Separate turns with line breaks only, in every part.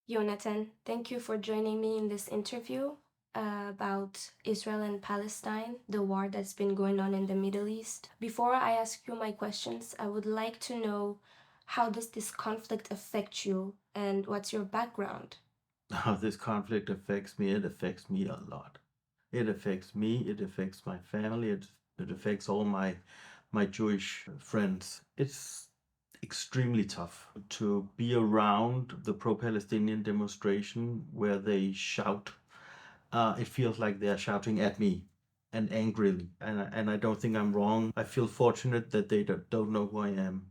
Jonatan, thank you for joining me in this interview about Israel and Palestine, the war that's been going on in the Middle East. Before I ask you my questions, I would like to know, how does this conflict affect you and what's your background?
How this conflict affects me, it affects me a lot. It affects me, it affects my family, it affects all my Jewish friends. It's extremely tough to be around the pro-Palestinian demonstration where they shout. It feels like they're shouting at me and angrily, and I don't think I'm wrong. I feel fortunate that they don't know who I am,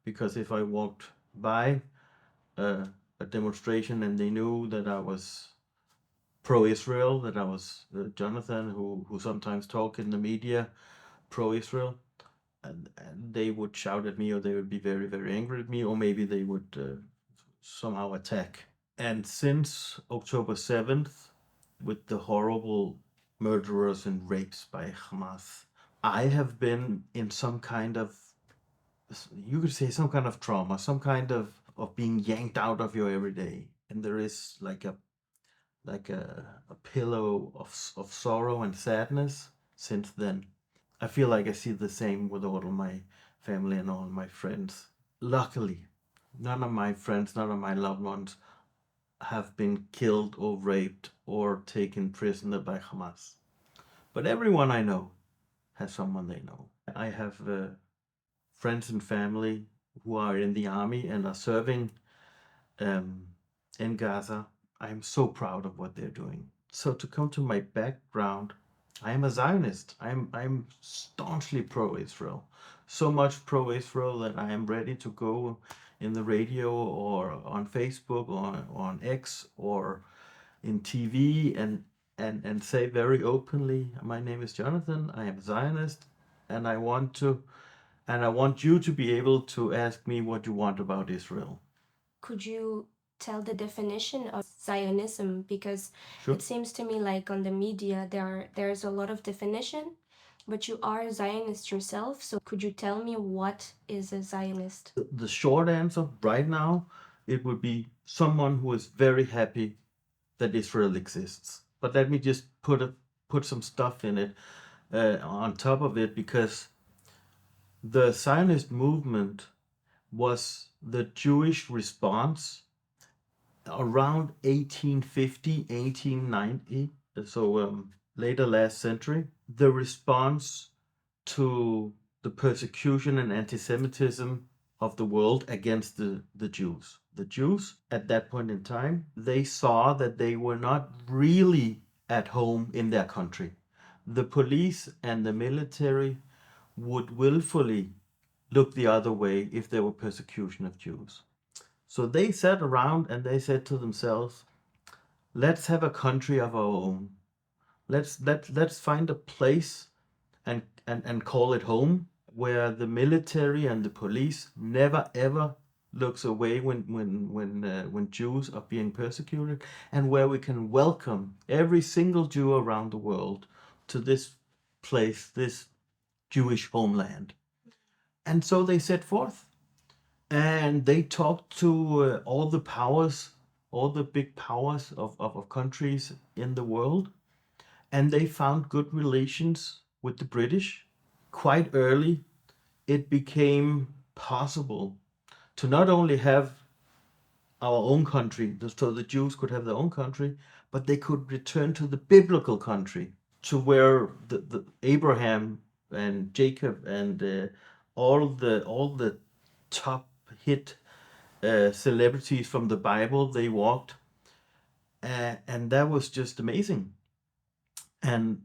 because if I walked by a demonstration and they knew that I was pro-Israel, that I was Jonathan, who sometimes talk in the media pro-Israel, and they would shout at me, or they would be very, very angry at me, or maybe they would somehow attack. And since October 7th, with the horrible murderers and rapes by Hamas, I have been in some kind of, you could say, some kind of trauma, some kind of being yanked out of your everyday. And there is like a pillow of sorrow and sadness since then. I feel like I see the same with all of my family and all my friends. Luckily, none of my friends, none of my loved ones have been killed or raped or taken prisoner by Hamas. But everyone I know has someone they know. I have friends and family who are in the army and are serving um, in Gaza. I am so proud of what they're doing. So to come to my background, I am a Zionist. I'm staunchly pro-Israel. So much pro-Israel that I am ready to go in the radio or on Facebook or on X or in TV and say very openly, my name is Jonathan, I am a Zionist, and I want you to be able to ask me what you want about Israel.
Could you tell the definition of Zionism? Because
Sure.
it seems to me like on the media there's a lot of definition, but you are a Zionist yourself, so could you tell me what is a Zionist?
The short answer right now, it would be someone who is very happy that Israel exists. But let me just put some stuff in it on top of it, because the Zionist movement was the Jewish response around 1850, 1890, so later last century, the response to the persecution and antisemitism of the world against the Jews. The Jews, at that point in time, they saw that they were not really at home in their country. The police and the military would willfully look the other way if there were persecution of Jews. So they sat around and they said to themselves, let's have a country of our own. Let's find a place and call it home, where the military and the police never ever looks away when Jews are being persecuted, and where we can welcome every single Jew around the world to this place, this Jewish homeland. And so they set forth, and they talked to all the powers, all the big powers of countries in the world, and they found good relations with the British. Quite early, it became possible to not only have our own country, so the Jews could have their own country, but they could return to the biblical country, to where the Abraham and Jacob and all the top hit celebrities from the Bible, they walked, and that was just amazing. And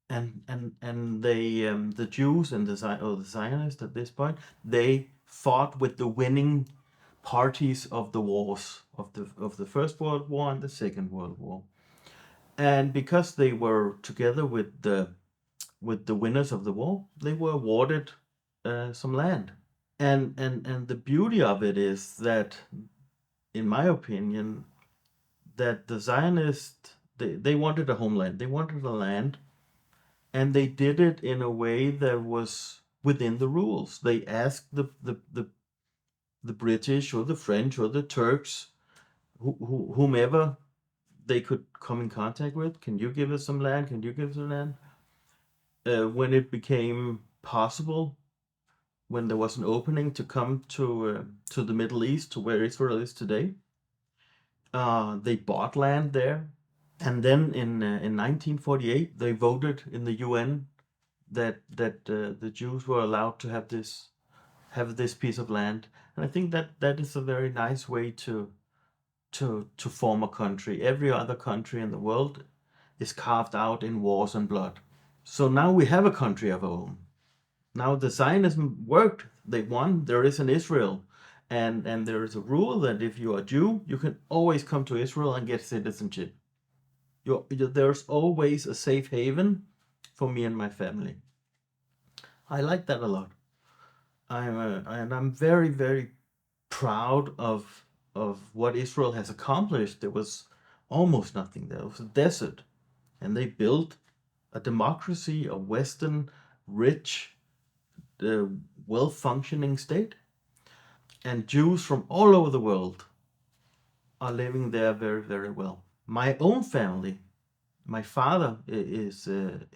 they the Jews and the Zionists at this point, they fought with the winning parties of the wars of the First World War and the Second World War. And because they were together with the winners of the war, they were awarded some land. And the beauty of it is that, in my opinion, that the Zionists, they wanted a homeland, they wanted a land, and they did it in a way that was within the rules. They asked the British or the French or the Turks whomever they could come in contact with. Can you give us some land? Can you give us some land? When it became possible, when there was an opening to come to the Middle East, to where Israel is today, they bought land there, and then in 1948 they voted in the UN that the Jews were allowed to have this piece of land, and I think that is a very nice way to form a country. Every other country in the world is carved out in wars and blood. So now we have a country of our own. Now the Zionism worked. They won. There is an Israel. And there is a rule that if you are Jew, you can always come to Israel and get citizenship. There's always a safe haven for me and my family. I like that a lot. I'm very, very proud of what Israel has accomplished. There was almost nothing there. It was a desert. And they built a democracy, a Western, rich, well-functioning state. And Jews from all over the world are living there very, very well. My own family, my father is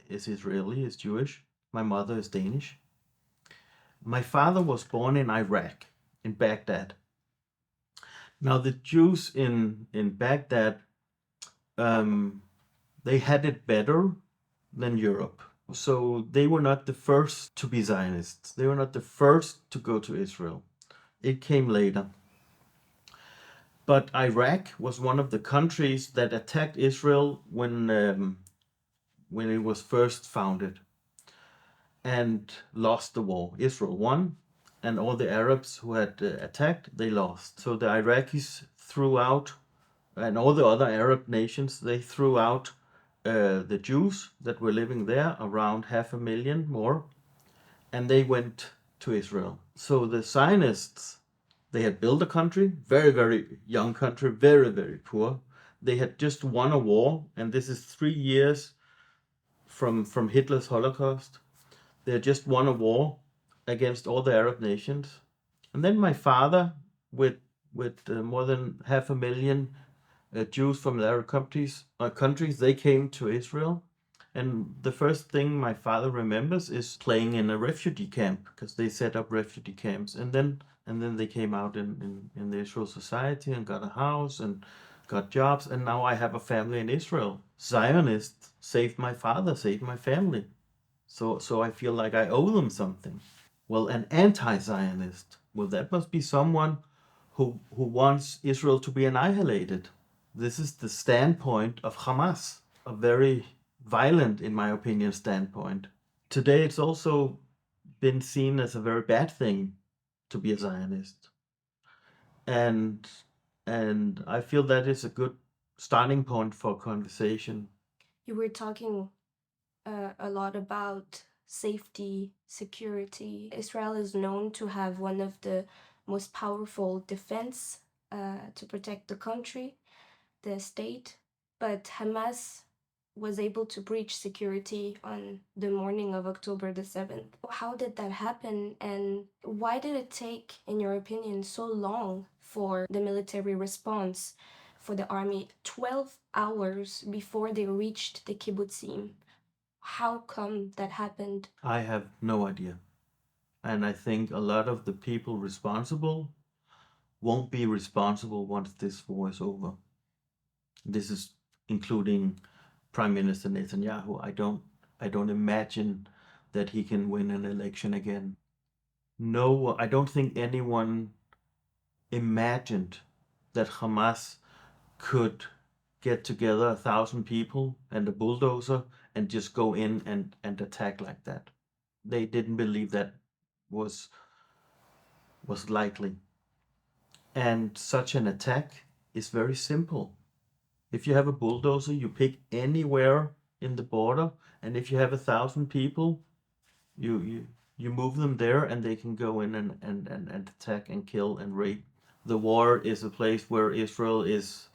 Israeli, is Jewish. My mother is Danish. My father was born in Iraq, in Baghdad. Now the Jews in Baghdad, they had it better than Europe. So they were not the first to be Zionists. They were not the first to go to Israel. It came later. But Iraq was one of the countries that attacked Israel when it was first founded and lost the war. Israel won, and all the Arabs who had attacked, they lost. So the Iraqis threw out, and all the other Arab nations, they threw out the Jews that were living there, around 500,000 more, and they went to Israel. So the Zionists, they had built a country, very, very young country, very, very poor. They had just won a war, and this is 3 years from Hitler's Holocaust. They had just won a war against all the Arab nations. And then my father, with more than 500,000 Jews from the Arab countries, they came to Israel. And the first thing my father remembers is playing in a refugee camp, because they set up refugee camps. And then they came out in the Israel society and got a house and got jobs. And now I have a family in Israel. Zionists saved my father, saved my family. So I feel like I owe them something. Well, an anti-Zionist, well, that must be someone who wants Israel to be annihilated. This is the standpoint of Hamas, a very violent, in my opinion, standpoint. Today it's also been seen as a very bad thing to be a Zionist. And I feel that is a good starting point for conversation.
You were talking a lot about safety, security. Israel is known to have one of the most powerful defense to protect the country, the state. But Hamas was able to breach security on the morning of October the 7th. How did that happen, and why did it take, in your opinion, so long for the military response, for the army? 12 hours before they reached the kibbutzim. How come that happened?
I have no idea. And I think a lot of the people responsible won't be responsible once this war is over. This is including Prime Minister Netanyahu. I don't imagine that he can win an election again. No, I don't think anyone imagined that Hamas could get together 1,000 people and a bulldozer and just go in and attack like that. They didn't believe that was likely. And such an attack is very simple. If you have a bulldozer, you pick anywhere in the border, and if you have 1,000 people, you move them there, and they can go in and attack and kill and rape. The war is a place where Israel is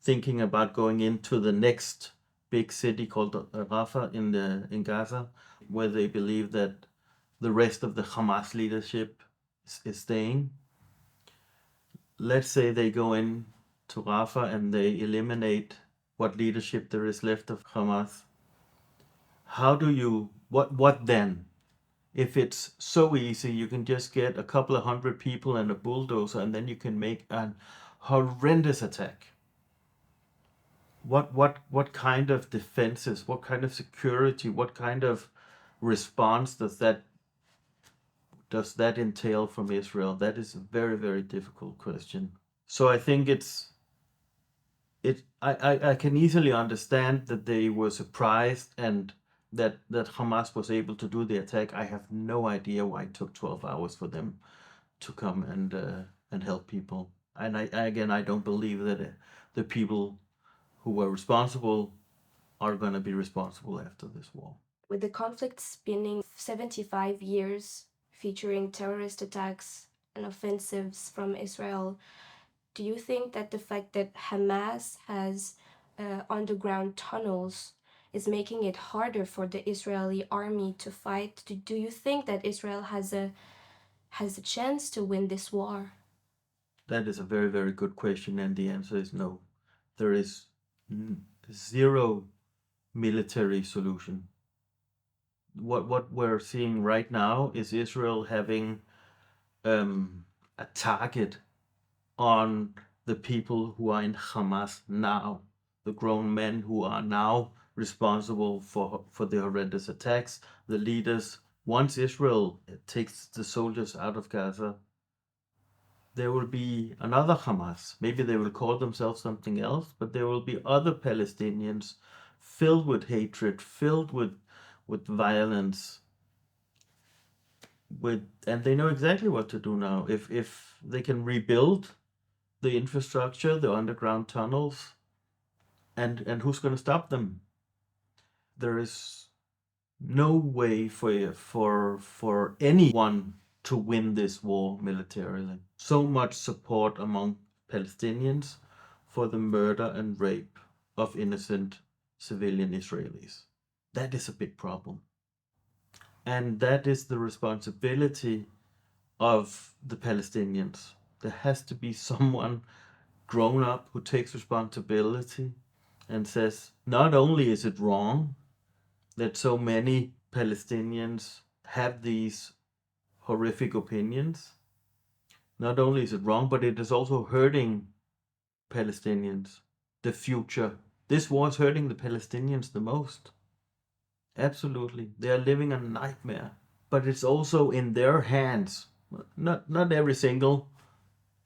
thinking about going into the next big city called Rafah in Gaza, where they believe that the rest of the Hamas leadership is staying. let's say they go in to Rafah and they eliminate what leadership there is left of Hamas. How do you, what then? If it's so easy, you can just get a couple of hundred people and a bulldozer, and then you can make an horrendous attack. What kind of defenses, what kind of security, what kind of response does that entail from Israel? That is a very, very difficult question. So I think I can easily understand that they were surprised and that Hamas was able to do the attack. I have no idea why it took 12 hours for them to come and help people. And I don't believe that the people who were responsible are going to be responsible after this war.
With the conflict spinning 75 years, featuring terrorist attacks and offensives from Israel, do you think that the fact that Hamas has underground tunnels is making it harder for the Israeli army to fight? Do you think that Israel has a chance to win this war?
That is a very, very good question, and the answer is no. There is zero military solution. What we're seeing right now is Israel having a target on the people who are in Hamas now, the grown men who are now responsible for the horrendous attacks, the leaders. Once Israel takes the soldiers out of Gaza, there will be another Hamas. Maybe they will call themselves something else, but there will be other Palestinians filled with hatred, filled with violence, and they know exactly what to do now. If they can rebuild the infrastructure, the underground tunnels, and who's going to stop them? There is no way for anyone to win this war militarily. So much support among Palestinians for the murder and rape of innocent civilian Israelis. That is a big problem. And that is the responsibility of the Palestinians. There has to be someone grown up who takes responsibility and says, not only is it wrong that so many Palestinians have these horrific opinions, not only is it wrong, but it is also hurting Palestinians, the future. This war is hurting the Palestinians the most. Absolutely. They are living a nightmare. But it's also in their hands, not every single,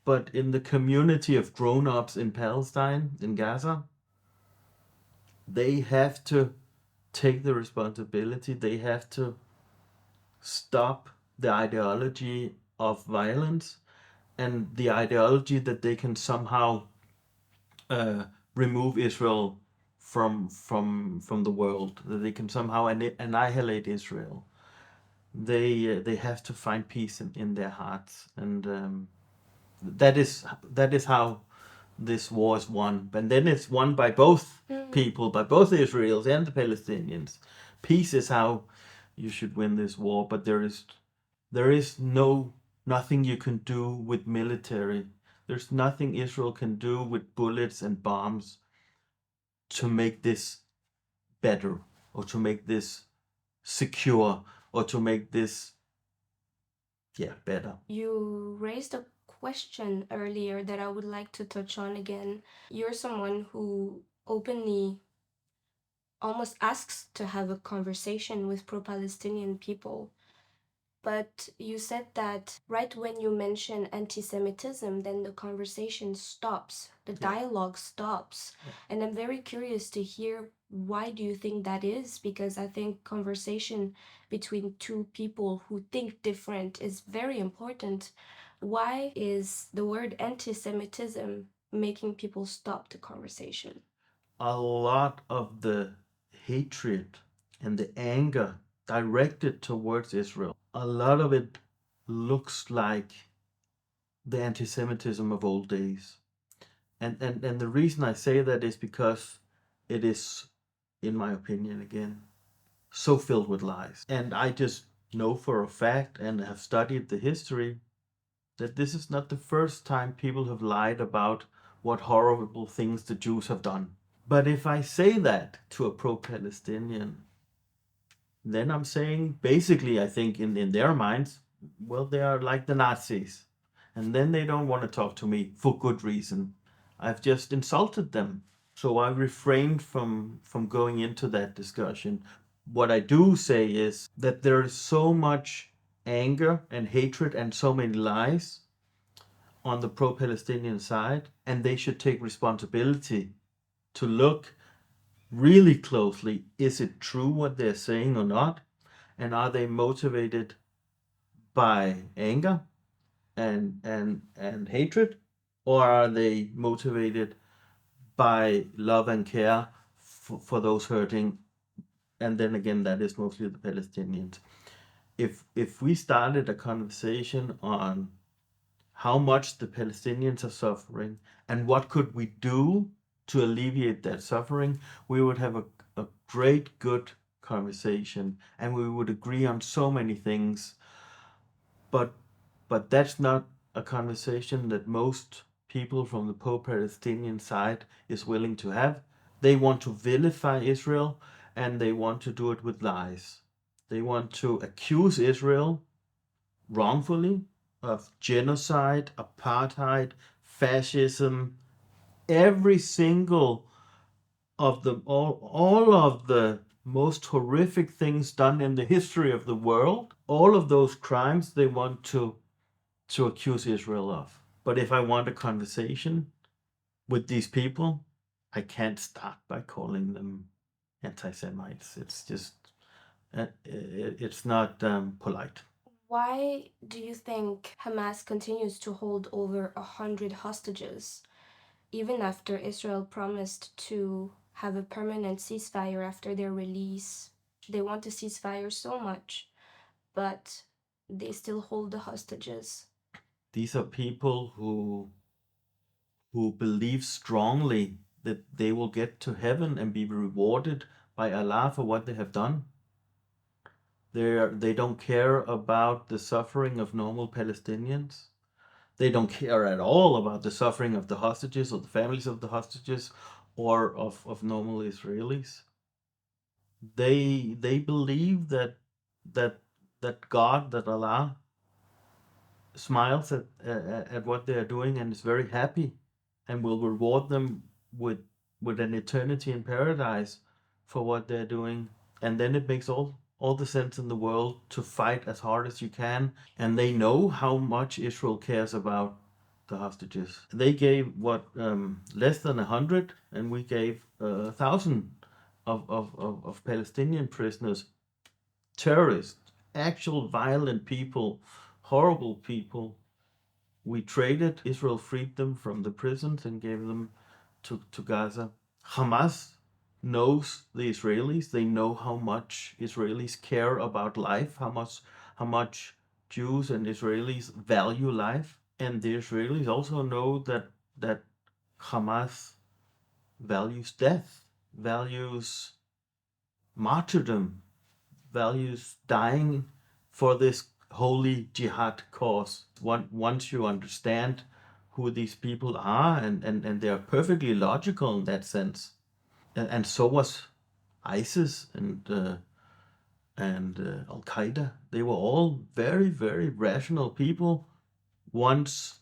but in the community of grown-ups in Palestine, in Gaza, they have to take the responsibility. They have to stop the ideology of violence and the ideology that they can somehow remove Israel from the world, that they can somehow annihilate Israel. They have to find peace in their hearts, and that is how this war is won. And then it's won by both people, by both the Israelis and the Palestinians. Peace is how you should win this war, but there is nothing you can do with military. There's nothing Israel can do with bullets and bombs to make this better, or to make this secure, or to make this better.
You raised a question earlier that I would like to touch on again. You're someone who openly almost asks to have a conversation with pro-Palestinian people. But you said that right when you mention anti-Semitism, then the conversation stops, the dialogue stops. And I'm very curious to hear, why do you think that is? Because I think conversation between two people who think different is very important. Why is the word anti-Semitism making people stop the conversation?
A lot of the hatred and the anger directed towards Israel, a lot of it looks like the anti-Semitism of old days. And the reason I say that is because it is, in my opinion again, so filled with lies. And I just know for a fact, and have studied the history, that this is not the first time people have lied about what horrible things the Jews have done. But if I say that to a pro-Palestinian, then I'm saying, basically, I think in their minds, well, they are like the Nazis. And then they don't want to talk to me for good reason. I've just insulted them. So I refrained from going into that discussion. What I do say is that there is so much anger and hatred and so many lies on the pro-Palestinian side, and they should take responsibility to look really closely. Is it true what they're saying or not? And are they motivated by anger and hatred, or are they motivated by love and care for those hurting? And then again, that is mostly the Palestinians. If we started a conversation on how much the Palestinians are suffering and what could we do to alleviate that suffering, we would have a great, good conversation, and we would agree on so many things. But that's not a conversation that most people from the pro-Palestinian side is willing to have. They want to vilify Israel, and they want to do it with lies. They want to accuse Israel wrongfully of genocide, apartheid, fascism, every single of the all of the most horrific things done in the history of the world. All of those crimes they want to accuse Israel of. But if I want a conversation with these people, I can't start by calling them anti-Semites. It's just it's not polite.
Why do you think Hamas continues to hold over 100 hostages, even after Israel promised to have a permanent ceasefire after their release? They want a ceasefire so much, but they still hold the hostages.
These are people who believe strongly that they will get to heaven and be rewarded by Allah for what they have done. They don't care about the suffering of normal Palestinians. They don't care at all about the suffering of the hostages or the families of the hostages or of normal Israelis. They believe that that God, that Allah smiles at what they are doing and is very happy and will reward them with an eternity in paradise for what they're doing. And then it makes all the sense in the world to fight as hard as you can. And they know how much Israel cares about the hostages. They gave what less than 100, and we gave 1,000 of Palestinian prisoners, terrorists, actual violent people, horrible people. We traded. Israel freed them from the prisons and gave them to Gaza. Hamas knows the Israelis. They know how much Israelis care about life, how much Jews and Israelis value life. And the Israelis also know that Hamas values death, values martyrdom, values dying for this holy jihad cause. Once you understand who these people are, and they are perfectly logical in that sense, and so was ISIS and Al Qaeda. They were all very, very rational people. Once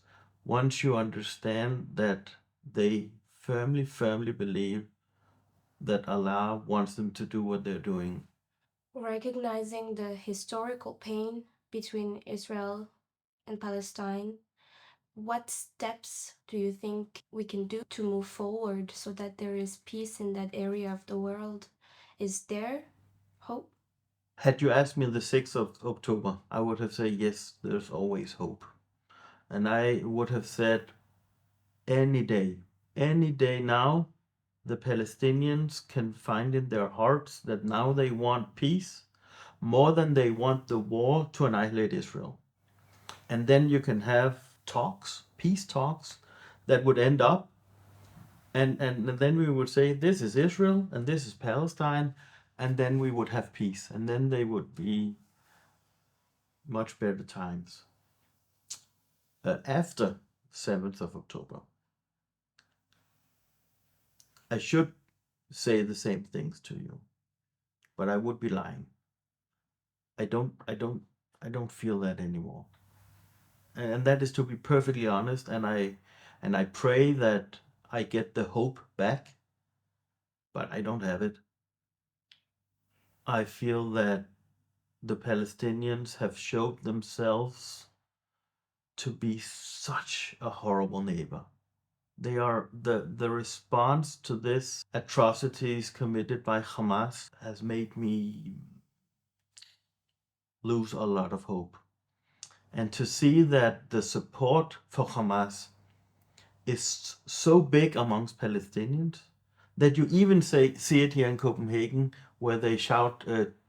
you understand that they firmly believe that Allah wants them to do what they're doing.
Recognizing the historical pain between Israel and Palestine, what steps do you think we can do to move forward so that there is peace in that area of the world? Is there hope?
Had you asked me the 6th of October, I would have said yes, there's always hope. And I would have said any day now, the Palestinians can find in their hearts that now they want peace more than they want the war to annihilate Israel. And then you can have talks, peace talks, that would end up, and then we would say this is Israel and this is Palestine, and then we would have peace, and then they would be much better times. after 7th of October. I should say the same things to you, but I would be lying. I don't feel that anymore. And that is to be perfectly honest, and I pray that I get the hope back, but I don't have it. I feel that the Palestinians have showed themselves to be such a horrible neighbor. They are the response to this atrocities committed by Hamas has made me lose a lot of hope. And to see that the support for Hamas is so big amongst Palestinians that you even see it here in Copenhagen, where they shout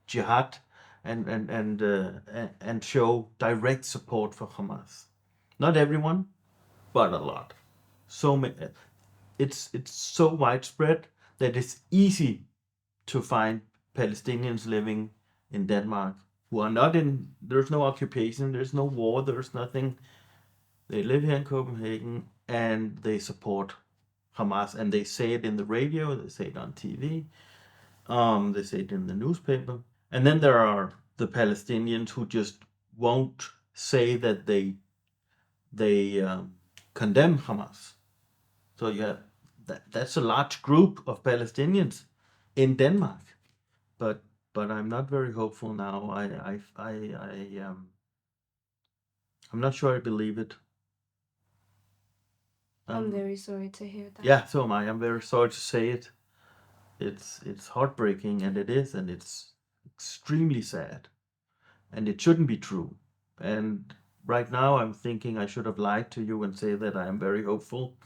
jihad and show direct support for Hamas. Not everyone, but a lot. So many, it's so widespread that it's easy to find Palestinians living in Denmark who are not in. There's no occupation, there's no war, there's nothing. They live here in Copenhagen and they support Hamas, and they say it in the radio, they say it on TV, they say it in the newspaper. And then there are the Palestinians who just won't say that they condemn Hamas. So you have that's a large group of Palestinians in Denmark, but I'm not very hopeful now. I'm not sure I believe it.
I'm very sorry to hear that.
Yeah, so am I. I'm very sorry to say it. It's heartbreaking, and it is, and it's extremely sad, and it shouldn't be true. And right now, I'm thinking I should have lied to you and say that I am very hopeful,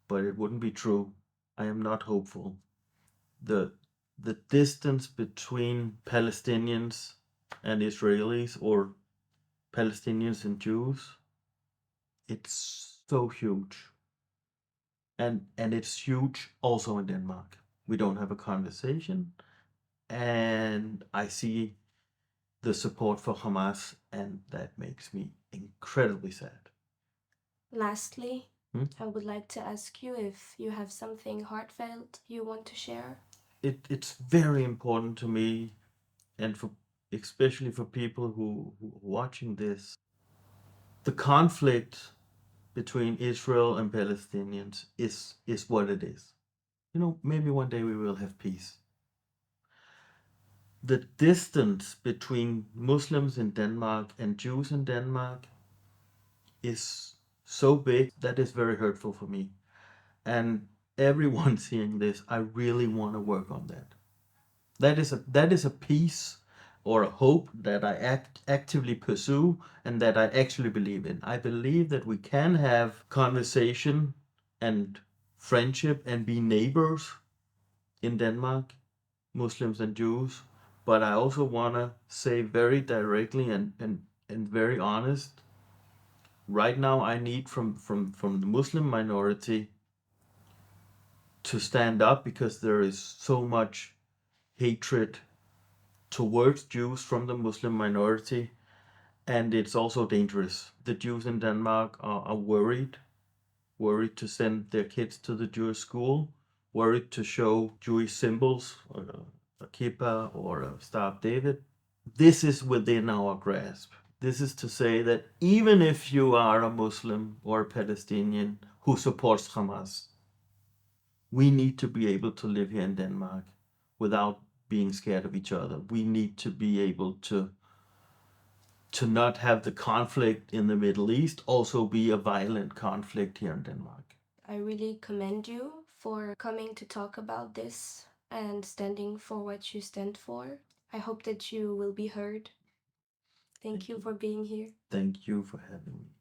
but it wouldn't be true. I am not hopeful. The the distance between Palestinians and Israelis, or Palestinians and Jews, it's so huge. And it's huge also in Denmark. We don't have a conversation, and I see the support for Hamas, and that makes me incredibly sad.
Lastly, I would like to ask you if you have something heartfelt you want to share.
It's very important to me, and for especially for people who are watching this. The conflict between Israel and Palestinians is what it is. Maybe one day we will have peace. The distance between Muslims in Denmark and Jews in Denmark is so big that is very hurtful for me. And everyone seeing this, I really want to work on that. That is a peace or a hope that I actively pursue and that I actually believe in. I believe that we can have conversation and friendship and be neighbors in Denmark, Muslims and Jews. But I also want to say very directly and very honest, right now I need from the Muslim minority to stand up, because there is so much hatred towards Jews from the Muslim minority, and it's also dangerous. The Jews in Denmark are worried to send their kids to the Jewish school, worried to show Jewish symbols, or a kippah or a Star of David. This is within our grasp. This is to say that even if you are a Muslim or a Palestinian who supports Hamas, we need to be able to live here in Denmark without being scared of each other. We need to be able to not have the conflict in the Middle East also be a violent conflict here in Denmark.
I really commend you for coming to talk about this and standing for what you stand for. I hope that you will be heard. Thank you for being here.
Thank you for having me.